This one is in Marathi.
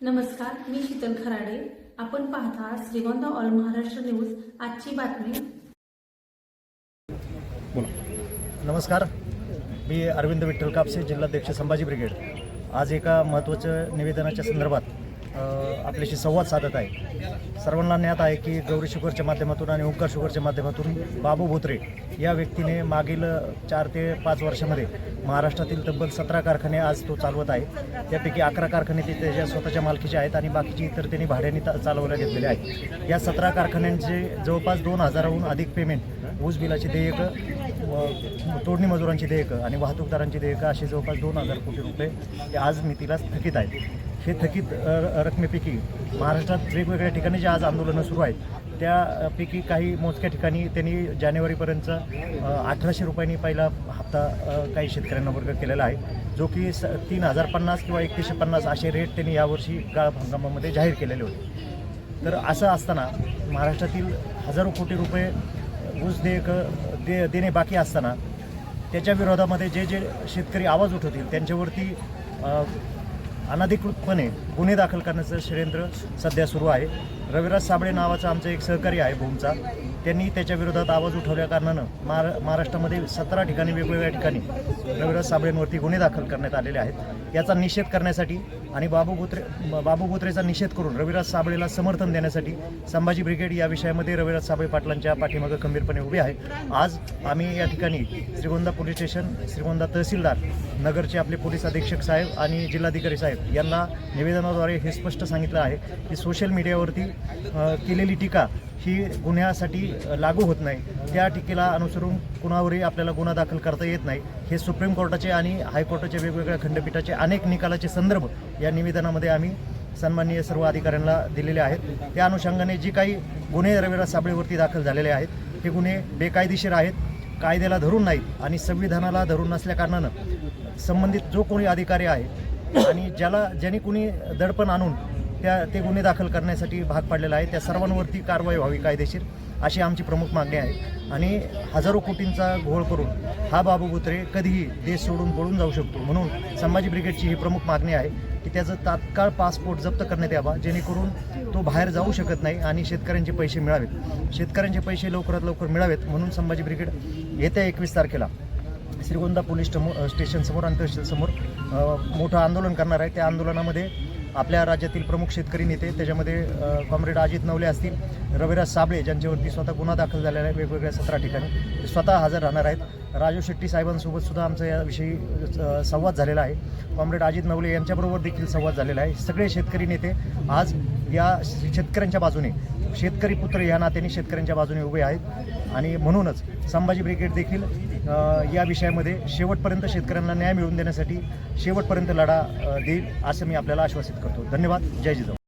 नमस्कार, मी शीतल खराडे. आपण पाहता श्रीगोंदा ऑल महाराष्ट्र न्यूज. आजची बातमी. नमस्कार, मी अरविंद विठ्ठल कापसे, जिल्हाध्यक्ष संभाजी ब्रिगेड. आज एका महत्त्वाच्या निवेदनाच्या संदर्भात आपल्याशी संवाद साधत आहे. सर्वांना ज्ञात आहे की गौरी शुगरच्या माध्यमातून आणि ओंकार शुगरच्या माध्यमातून बाबू बोत्रे या व्यक्तीने मागील 4 ते 5 वर्षामध्ये महाराष्ट्रातील तब्बल 17 कारखाने आज तो चालवत आहे. त्यापैकी 11 कारखाने ते त्याच्या स्वतःच्या मालकीचे आहेत आणि बाकीचे इतर त्यांनी भाड्याने चालवायला घेतलेले आहेत. या 17 कारखान्यांचे जवळपास 2000हून अधिक पेमेंट, ऊस बिलाची देयकं, तोडणी मजुरांची देयकं आणि वाहतूकदारांची देयकं असे जवळपास 2000 कोटी रुपये आज मितीला थकीत आहेत. हे थकीत रकमेपैकी महाराष्ट्रात वेगवेगळ्या ठिकाणी जे आज आंदोलनं सुरू आहेत त्यापैकी काही मोजक्या ठिकाणी त्यांनी जानेवारीपर्यंत 1800 रुपयांनी पहिला हप्ता काही शेतकऱ्यांना वर्ग केलेला आहे, जो की 3050 किंवा 3150 असे रेट त्यांनी यावर्षी गाळप हंगामामध्ये जाहीर केलेले होते. तर असं असताना महाराष्ट्रातील हजारो कोटी रुपये ऊस देयकं देणे बाकी असताना त्याच्या विरोधामध्ये जे जे शेतकरी आवाज उठवतील त्यांच्यावरती अनधिकृतपणे गुन्हे दाखल करण्याचं षडयंत्र सध्या सुरू आहे. रविराज साबळे नावाचा आमचा एक सहकारी आहे भूमचा, त्यांनी त्याच्या विरोधात आवाज उठवल्या कारणानं महाराष्ट्रामध्ये 17 ठिकाणी वेगवेगळ्या ठिकाणी रविराज साबळेंवरती गुन्हे दाखल करण्यात आलेले आहेत. याचा निषेध करण्यासाठी आणि बाबू बोत्रेचा निषेध करून रविराज साबळेला समर्थन देण्यासाठी संभाजी ब्रिगेड या विषयामध्ये रविराज साबळे पाटलांच्या पाठीमागे खंबीरपणे उभे आहे. आज आम्ही या ठिकाणी श्रीगोंदा पोलीस स्टेशन, श्रीगोंदा तहसीलदार, नगरचे आपले पोलीस अधीक्षक साहेब आणि जिल्हाधिकारी साहेब यांना निवेदनाद्वारे हे स्पष्ट सांगितलं आहे की सोशल मीडियावरती केलेली टीका ही गुन्ह्यासाठी लागू होत नाही. त्या टीकेला अनुसरून कुणावरही आपल्याला गुन्हा दाखल करता येत नाही. हे सुप्रीम कोर्टाचे आणि हायकोर्टाच्या वेगवेगळ्या खंडपीठाचे अनेक निकालाचे संदर्भ या निवेदनामध्ये आम्ही सन्माननीय सर्व अधिकाऱ्यांना दिलेले आहेत. त्या अनुषंगाने जी काही गुन्हे रविराज साबळेवरती दाखल झालेले आहेत हे गुन्हे बेकायदेशीर आहेत, कायद्याला धरून नाहीत आणि संविधानाला धरून नसल्याकारणानं संबंधित जो कोणी अधिकारी आहे आणि ज्यांनी कुणी दडपण आणून ते गुन्हे दाखल करण्यासाठी भाग पाडलेला आहे त्या सर्वांवरती कारवाई व्हावी कायदेशीर, अशी आमची प्रमुख मागणी आहे. आणि हजारो कोटींचा घोळ करून हा बाबू बोत्रे कधीही देश सोडून पळून जाऊ शकतो. म्हणून संभाजी ब्रिगेडची ही प्रमुख मागणी आहे की त्याचं तात्काळ पासपोर्ट जप्त करण्यात यावा, जेणेकरून तो बाहेर जाऊ शकत नाही आणि शेतकऱ्यांचे पैसे मिळावेत. शेतकऱ्यांचे पैसे लवकरात लवकर मिळावेत म्हणून संभाजी ब्रिगेड येत्या 21 तारखेला श्रीगोंदा पोलीस स्टेशनसमोर आणि तहसीलसमोर मोठं आंदोलन करणार आहे. त्या आंदोलनामध्ये आपल्या राज्यातील प्रमुख शेतकरी नेते, त्याच्यामध्ये कॉम्रेड अजित नवले असतील, रविराज साबळे ज्यांच्यावरती स्वतः गुन्हा दाखल झालेला आहे वेगवेगळ्या 17 ठिकाणी, स्वतः हजर राहणार आहेत. राजू शेट्टी साहेबांसोबत सुद्धा आमचा याविषयी संवाद झालेला आहे. कॉम्रेड अजित नवले यांच्याबरोबर देखील संवाद झालेला आहे. सगळे शेतकरी नेते आज या शेतकऱ्यांच्या बाजूने, शेतकरी पुत्र या नात्याने शेतकऱ्यांच्या बाजूने उभे आहेत आणि म्हणूनच संभाजी ब्रिगेड देखील या विषयामध्ये शेवटपर्यंत शेतकऱ्यांना न्याय मिळवून देण्यासाठी शेवटपर्यंत लढा देईल असं मी आपल्याला आश्वासित करतो. धन्यवाद. जय जिजाऊ.